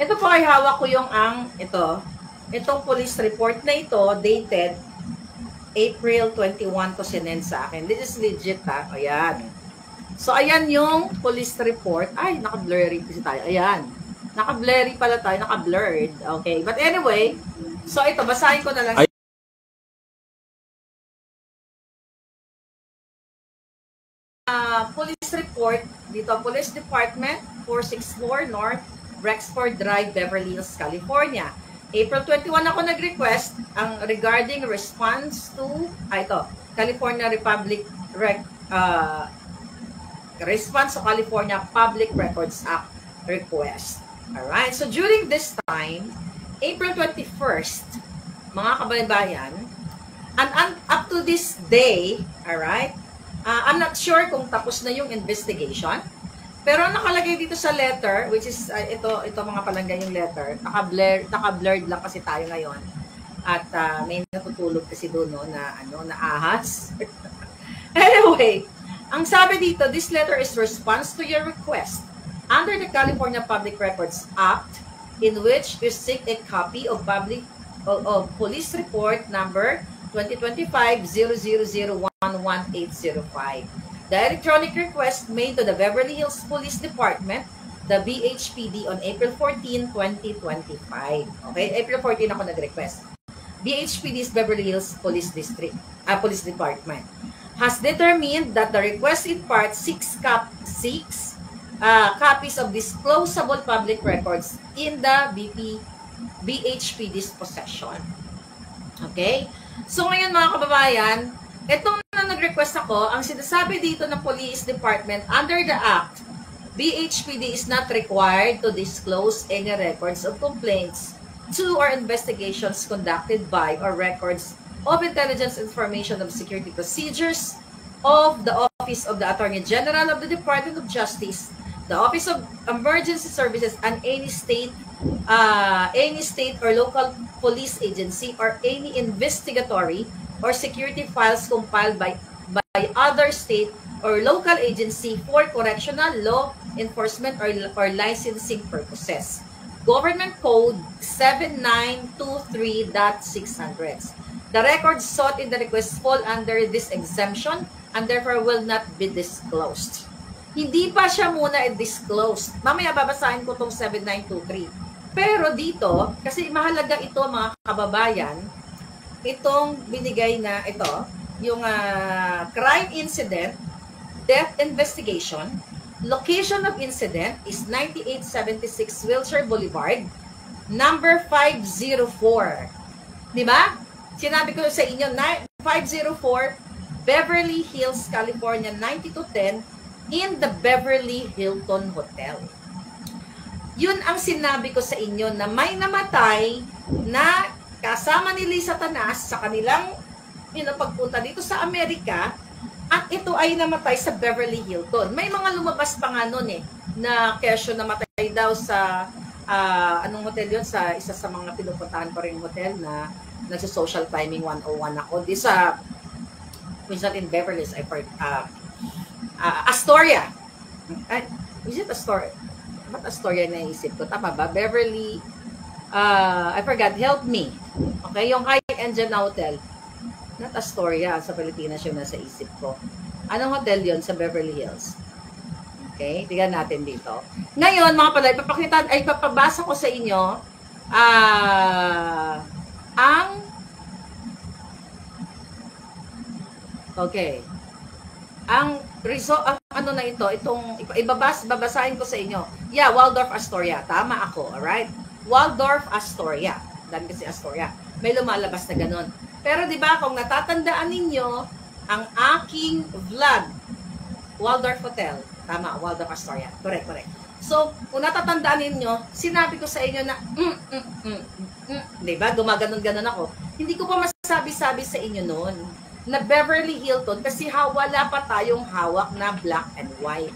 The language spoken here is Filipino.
Ito po ay hawak ko yung itong police report na ito, dated April 21 to sinend sa akin. This is legit ha. Ayan. So, ayan yung police report. Ay, naka-blurry kasi tayo. Ayan. Naka-blurry pala tayo. Naka-blurred. Okay. But anyway, so ito, basahin ko na lang. Police report dito, Police Department, 464 North Rexford Drive, Beverly Hills, California. April 21 ako nag-request ang regarding response to California response to California Public Records Act request. Alright, so during this time, April 21st, mga kababayan, and up to this day, alright, I'm not sure kung tapos na yung investigation. Pero nakalagay dito sa letter, which is ito mga palangga yung letter, naka-blurred lang kasi tayo ngayon. At may natutulog kasi doon no, na ahas. Anyway, ang sabi dito, this letter is response to your request under the California Public Records Act, in which you seek a copy of police report number 2025-00011805. The electronic request made to the Beverly Hills Police Department, the BHPD, on April 14, 2025. Okay, April 14 ako nag-request. BHPD is Beverly Hills Police Police Department. Has determined that the request in part 6 copies of disclosable public records in the BHPD's possession. Okay? So ngayon mga kababayan, itong nag-request ako, ang sinasabi dito ng Police Department, under the Act, BHPD is not required to disclose any records of complaints to or investigations conducted by or records of intelligence information of security procedures of the Office of the Attorney General of the Department of Justice, the Office of Emergency Services, and any state or local police agency or any investigatory or security files compiled by other state or local agency for correctional, law enforcement, or licensing purposes. Government Code 7923.600. The records sought in the request fall under this exemption and therefore will not be disclosed. Hindi pa siya muna i-disclosed. Mamaya babasahin ko itong 7923. Pero dito, kasi mahalaga ito mga kababayan, itong binigay na ito, yung crime incident, death investigation, location of incident is 9876 Wilshire Boulevard, number 504. Diba? Sinabi ko sa inyo, 504 Beverly Hills, California, 9210 in the Beverly Hilton Hotel. Yun ang sinabi ko sa inyo na may namatay na kasama ni Lisa Tanas sa kanilang pagpunta dito sa Amerika, at ito ay namatay sa Beverly Hilton. May mga lumabas pa nga nun na kesyo namatay daw sa anong hotel yun? Sa isa sa mga pinupuntahan ko rin hotel na nagsa-social climbing 101 ako. Di sa which not in Beverly Hills, Astoria. Is it Astoria? Ba't Astoria naisip ko? Tama ba? Beverly, I forgot, help me. Okay, yung high-end dyan na hotel. Not Astoria, sa Pilipinas yung nasa isip ko. Anong hotel yon sa Beverly Hills? Okay, tingnan natin dito. Ngayon, mga palay, papabasa ko sa inyo ang result, ano na ito, babasahin ko sa inyo. Yeah, Waldorf Astoria. Tama ako, alright? Waldorf Astoria. Dami kasi Astoria. May lumalabas na ganun. Pero di ba kung natatandaan ninyo, ang aking vlog, Waldorf Hotel. Tama, Waldorf Astoria. Correct. So, kung natatandaan ninyo, sinabi ko sa inyo na, di ba, gumaganon-ganon ako. Hindi ko pa masabi-sabi sa inyo noon na Beverly Hilton kasi wala pa tayong hawak na black and white.